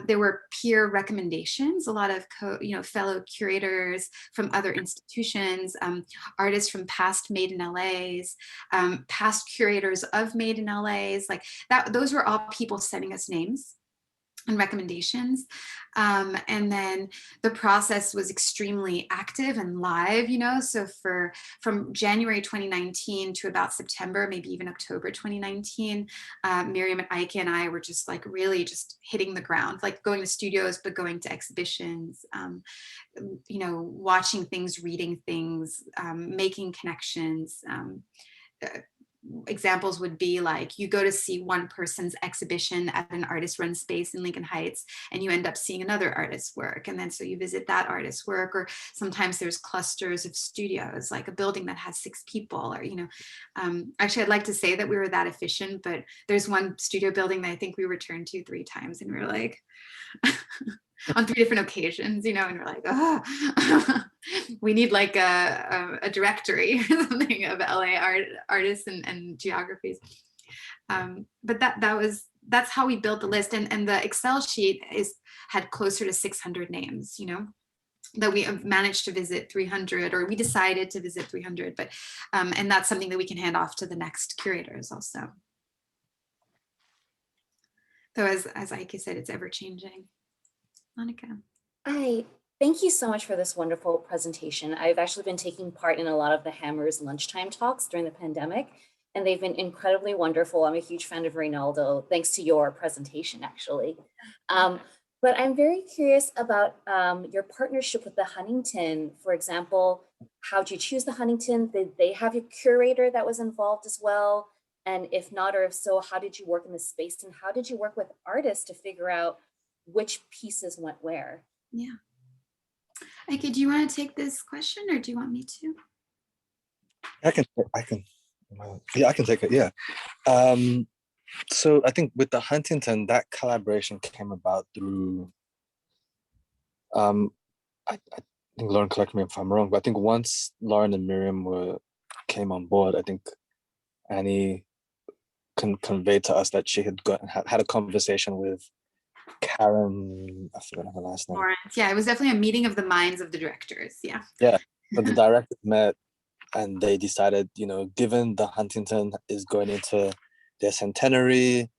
There were peer recommendations, a lot of fellow curators from other institutions, artists from past Made in LAs, past curators of Made in LAs, like that. Those were all people sending us names and recommendations. And then the process was extremely active and live, so from January 2019 to about September, maybe even October 2019, Miriam and Ike and I were just like really just hitting the ground, like going to studios, but going to exhibitions, watching things, reading things, making connections. Examples would be like you go to see one person's exhibition at an artist run space in Lincoln Heights and you end up seeing another artist's work, and then so you visit that artist's work. Or sometimes there's clusters of studios, like a building that has 6 people, or actually I'd like to say that we were that efficient, but there's one studio building that I think we returned to 3 times, and we were like on 3 different occasions, and we're like, oh, we need like a directory or something of LA artists and geographies. But that's how we built the list, and the Excel sheet had closer to 600 names, that we have managed to visit 300, or we decided to visit 300, but and that's something that we can hand off to the next curators also. So as Ike said, it's ever changing. Monica. Hi, thank you so much for this wonderful presentation. I've actually been taking part in a lot of the Hammer's lunchtime talks during the pandemic, and they've been incredibly wonderful. I'm a huge fan of Reynaldo, thanks to your presentation, actually. But I'm very curious about your partnership with the Huntington. For example, how'd you choose the Huntington? Did they have a curator that was involved as well? And if not, or if so, how did you work in the space? And how did you work with artists to figure out which pieces went where? Yeah. Ike, do you want to take this question, or do you want me to? I can take it. Yeah. So I think with the Huntington, that collaboration came about through. I think Lauren, correct me if I'm wrong, but I think once Lauren and Miriam came on board, I think Annie conveyed to us that she had had a conversation with Karen, I forgot her last name. Lawrence. Yeah, it was definitely a meeting of the minds of the directors. Yeah. Yeah, but the directors met and they decided, given the Huntington is going into their centenary,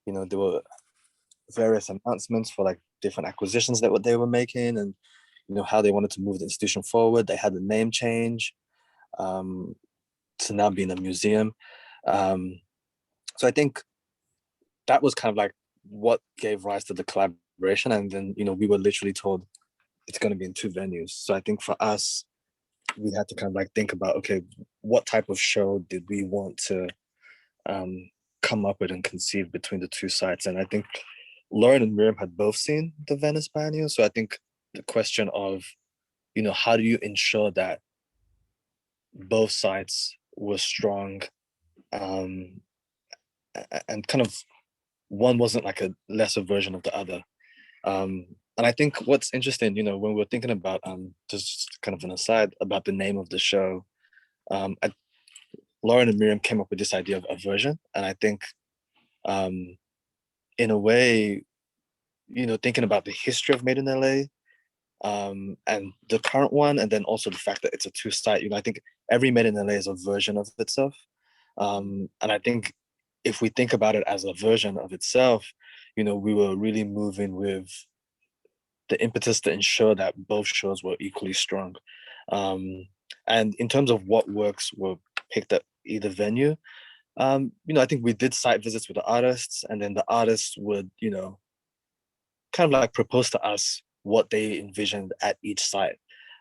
there were various announcements for like different acquisitions that they were making, and how they wanted to move the institution forward. They had the name change. to now being a museum. So I think that was kind of like what gave rise to the collaboration. And then, we were literally told it's going to be in 2 venues. So I think for us, we had to kind of like think about, okay, what type of show did we want to come up with and conceive between the 2 sites? And I think Lauren and Miriam had both seen the Venice Biennial. So I think the question of, how do you ensure that both sites were strong, and kind of one wasn't like a lesser version of the other. And I think what's interesting, when we're thinking about, just kind of an aside about the name of the show, Lauren and Miriam came up with this idea of aversion. And I think, in a way, thinking about the history of Made in LA, and the current one, and then also the fact that it's a 2-site, I think every Made in LA is a version of itself. And I think if we think about it as a version of itself, we were really moving with the impetus to ensure that both shows were equally strong. And in terms of what works were picked at either venue, I think we did site visits with the artists, and then the artists would, kind of like propose to us what they envisioned at each site.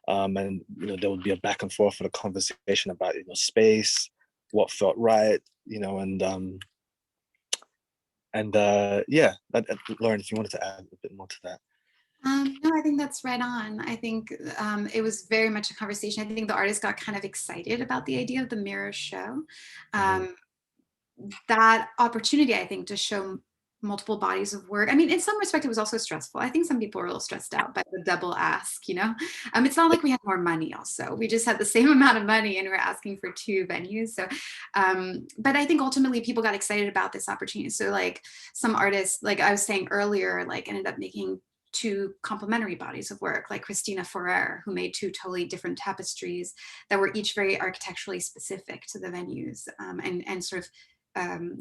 And, there would be a back and forth for the conversation about, space, what felt right, yeah, Lauren, if you wanted to add a bit more to that. No, I think that's right on. I think it was very much a conversation. I think the artists got kind of excited about the idea of the mirror show. That opportunity, I think, to show multiple bodies of work. I mean, in some respect, it was also stressful. I think some people were a little stressed out by the double ask, It's not like we had more money also. We just had the same amount of money and we were asking for 2 venues. So, but I think ultimately people got excited about this opportunity. So like some artists, like I was saying earlier, like ended up making 2 complementary bodies of work, like Christina Ferrer, who made 2 totally different tapestries that were each very architecturally specific to the venues, and sort of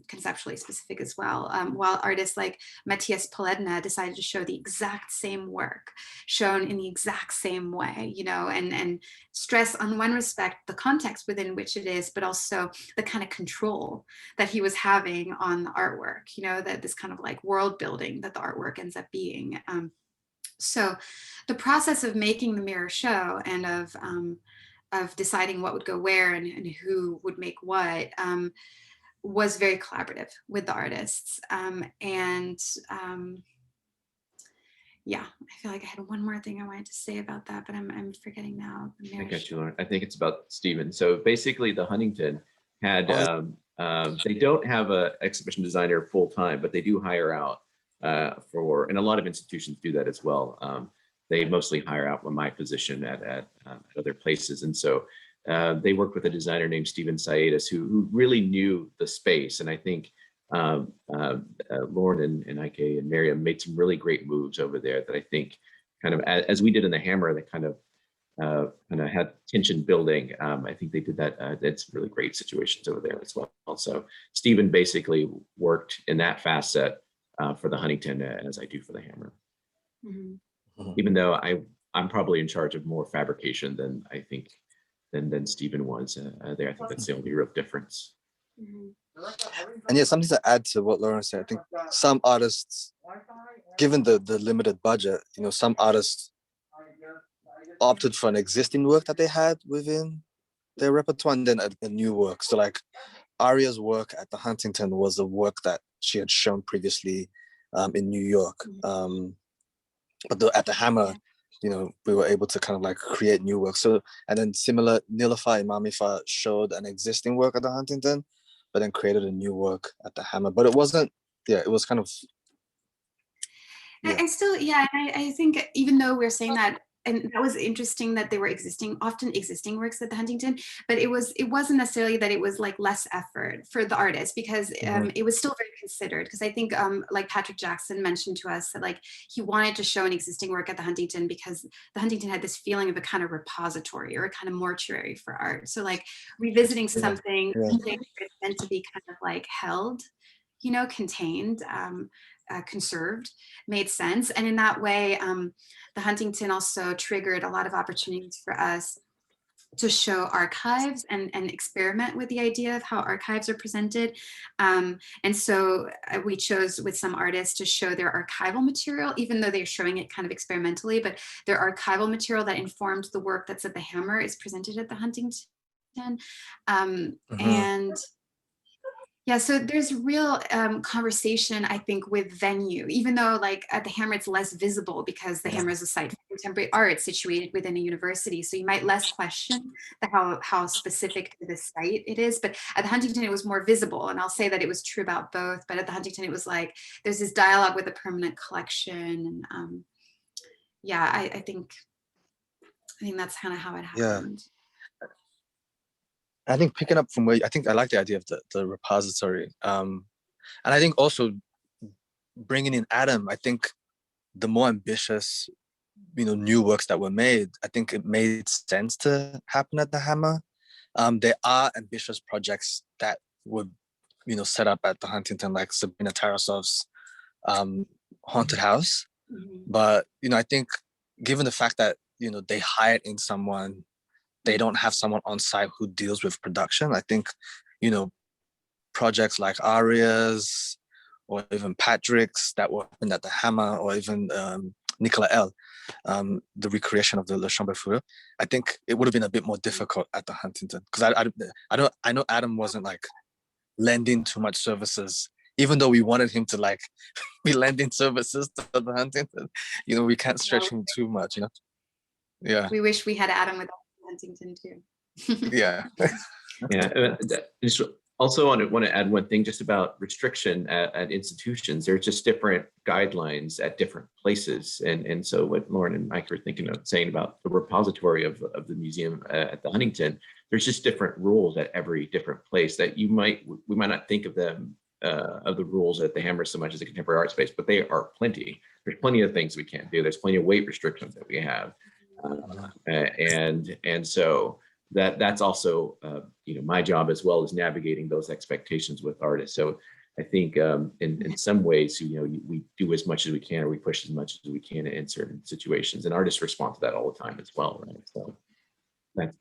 conceptually specific as well, while artists like Matthias Poledna decided to show the exact same work shown in the exact same way, and stress on one respect the context within which it is, but also the kind of control that he was having on the artwork, that this kind of like world building that the artwork ends up being. So the process of making the mirror show and of deciding what would go where and who would make what, was very collaborative with the artists. Yeah, I feel like I had one more thing I wanted to say about that, but I'm forgetting now. I got you, Lauren. I think it's about Stephen. So basically the Huntington had, they don't have an exhibition designer full time, but they do hire out and a lot of institutions do that as well. They mostly hire out my position at other places. And so they worked with a designer named Stephen Saitis, who really knew the space. And I think Lauren and Ike and Miriam made some really great moves over there that I think kind of, as we did in the Hammer, that kind of had tension building. I think they did that. That's really great situations over there as well. So Stephen basically worked in that facet for the Huntington as I do for the Hammer. Mm-hmm. Even though I'm probably in charge of more fabrication than I think than Stephen was there. I think that's the only real difference. Mm-hmm. And yeah, something to add to what Lauren said. I think some artists, given the limited budget, some artists opted for an existing work that they had within their repertoire and then a new work. So like Aria's work at the Huntington was a work that she had shown previously in New York. But at the Hammer, we were able to kind of like create new work. So, and then similar, Niloufar Imamifa showed an existing work at the Huntington, but then created a new work at the Hammer. But it wasn't, it was kind of. Yeah. I think even though we're saying that, and that was interesting that they were often existing works at the Huntington, but it wasn't necessarily that it was like less effort for the artist, because it was still very considered. Because I think like Patrick Jackson mentioned to us that like he wanted to show an existing work at the Huntington because the Huntington had this feeling of a kind of repository or a kind of mortuary for art. So like revisiting something it's meant to be kind of like held, contained, conserved, made sense. And in that way, the Huntington also triggered a lot of opportunities for us to show archives and experiment with the idea of how archives are presented. And so we chose with some artists to show their archival material, even though they're showing it kind of experimentally, but their archival material that informed the work that's at the Hammer is presented at the Huntington. And yeah, so there's real conversation, I think, with venue, even though like at the Hammer, it's less visible because the Hammer is a site for contemporary art situated within a university. So you might less question how specific to the site it is. But at the Huntington, it was more visible. And I'll say that it was true about both. But at the Huntington, it was like, there's this dialogue with a permanent collection. And yeah, I think that's kind of how it happened. I think picking up from where, I think I like the idea of the repository. And I think also bringing in Adam, I think the more ambitious, new works that were made, I think it made sense to happen at the Hammer. There are ambitious projects that were, set up at the Huntington, like Sabrina Tarasov's Haunted House. But, I think given the fact that, they hired in someone, they don't have someone on site who deals with production. I think, projects like Aria's or even Patrick's that were happened at the Hammer, or even Nicola L, the recreation of the Le Chambre Fou, I think it would have been a bit more difficult at the Huntington, because I know Adam wasn't like lending too much services, even though we wanted him to like be lending services to the Huntington. We can't stretch him too much. Yeah. We wish we had Adam with Huntington too. Yeah. Yeah. Just also want to add one thing just about restriction at institutions. There's just different guidelines at different places. And so what Lauren and Mike were thinking of saying about the repository of the museum at the Huntington, there's just different rules at every different place that we might not think of them of the rules at the Hammer so much as a contemporary art space, but they are plenty. There's plenty of things we can't do. There's plenty of weight restrictions that we have. And so that's also my job as well, as navigating those expectations with artists. So I think in some ways we do as much as we can, or we push as much as we can in certain situations, and artists respond to that all the time as well, right? So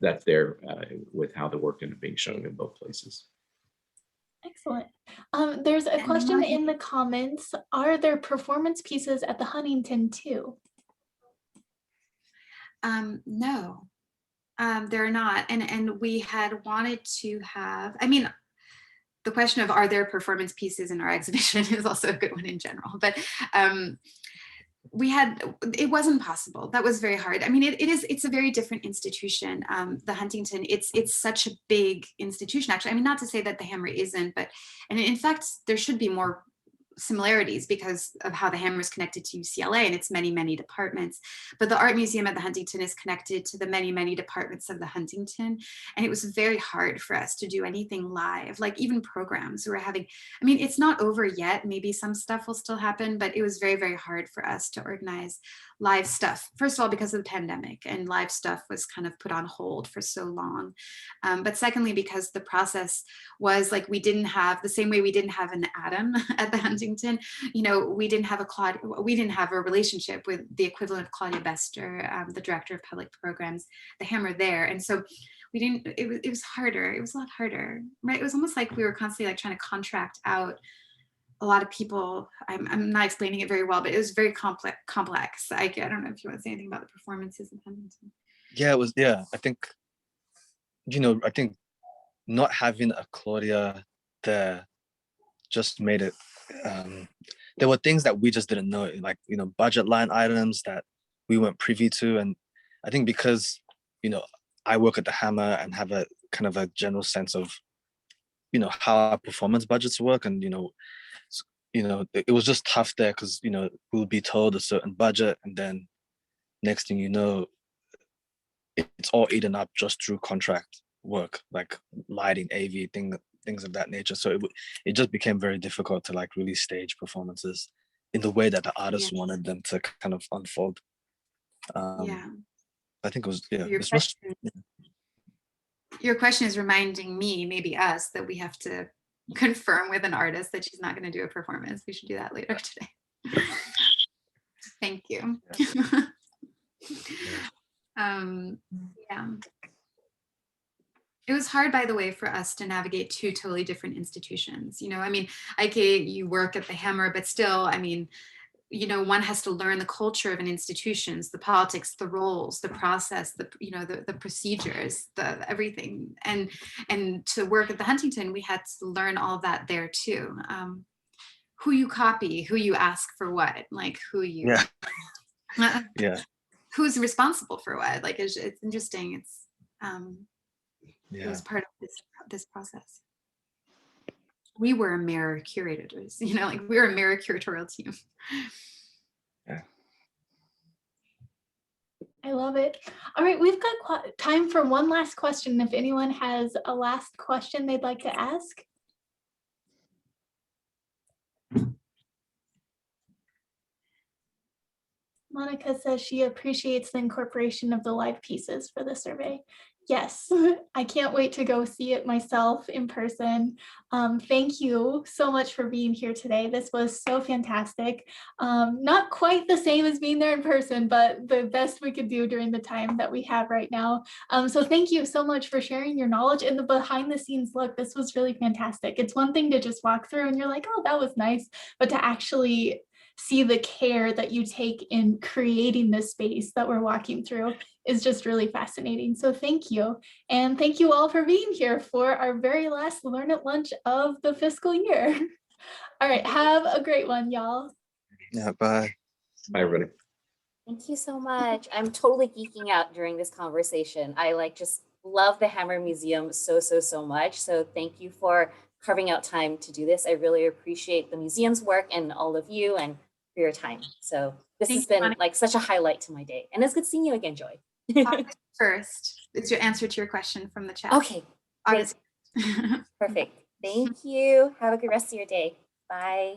that's there with how the work ended up being shown in both places. Excellent. There's a question in the comments. Are there performance pieces at the Huntington too? No, they're not. And we had wanted to have, the question of are there performance pieces in our exhibition is also a good one in general, but it wasn't possible. That was very hard. It's a very different institution. The Huntington, it's such a big institution, actually. Not to say that the Hammer isn't, and in fact, there should be more similarities because of how the Hammer is connected to UCLA and its many, many departments. But the Art Museum at the Huntington is connected to the many, many departments of the Huntington. And it was very hard for us to do anything live, like even programs we were having. It's not over yet. Maybe some stuff will still happen, but it was very, very hard for us to organize live stuff. First of all, because of the pandemic, and live stuff was kind of put on hold for so long. But secondly, because the process was like, we didn't have the same way we didn't have an Adam at the Huntington. We didn't have a relationship with the equivalent of Claudia Bester, the director of public programs, the Hammer there. And so it was harder. It was a lot harder, right? It was almost like we were constantly like trying to contract out a lot of people. I'm not explaining it very well, but it was very complex. I don't know if you want to say anything about the performances in Huntington. Yeah, it was, I think, I think not having a Claudia there just made it, there were things that we just didn't know, like, budget line items that we weren't privy to. And I think because, I work at the Hammer and have a kind of a general sense of, how our performance budgets work. And, it was just tough there because, we'll be told a certain budget, and then next thing you know, it's all eaten up just through contract work, like lighting, AV, things of that nature. So it just became very difficult to like really stage performances in the way that the artists wanted them to kind of unfold. I think it was, Your question is reminding me, maybe us, that we have to confirm with an artist that she's not going to do a performance. We should do that later today. Thank you. It was hard, by the way, for us to navigate two totally different institutions. You know, I mean, you work at the Hammer, but still, I mean, you know, one has to learn the culture of an institutions, the politics, the roles, the process, the procedures, the everything. And to work at the Huntington, we had to learn all of that there too. Who you copy, who you ask for what, like who you, Yeah. who's responsible for what. Like it's interesting. It Yeah. was part of this process. We were mirror curators, you know, like we were a mirror curatorial team. Yeah. I love it. All right, we've got time for one last question. If anyone has a last question they'd like to ask. Monica says she appreciates the incorporation of the live pieces for the survey. Yes, I can't wait to go see it myself in person. Thank you so much for being here today. This was so fantastic. Not quite the same as being there in person, but the best we could do during the time that we have right now. So thank you so much for sharing your knowledge and the behind the scenes look. This was really fantastic. It's one thing to just walk through and you're like, oh, that was nice, but to actually see the care that you take in creating this space that we're walking through is just really fascinating. So thank you. And thank you all for being here for our very last Learn at Lunch of the fiscal year. All right, have a great one, y'all. Yeah, bye. Bye, everybody. Thank you so much. I'm totally geeking out during this conversation. I just love the Hammer Museum so much. So thank you for carving out time to do this. I really appreciate the museum's work and all of you and for your time. So this has been like such a highlight to my day. And it's good seeing you again, Joy. August 1st is your answer to your question from the chat. Okay. August. Perfect. Thank you. Have a good rest of your day. Bye.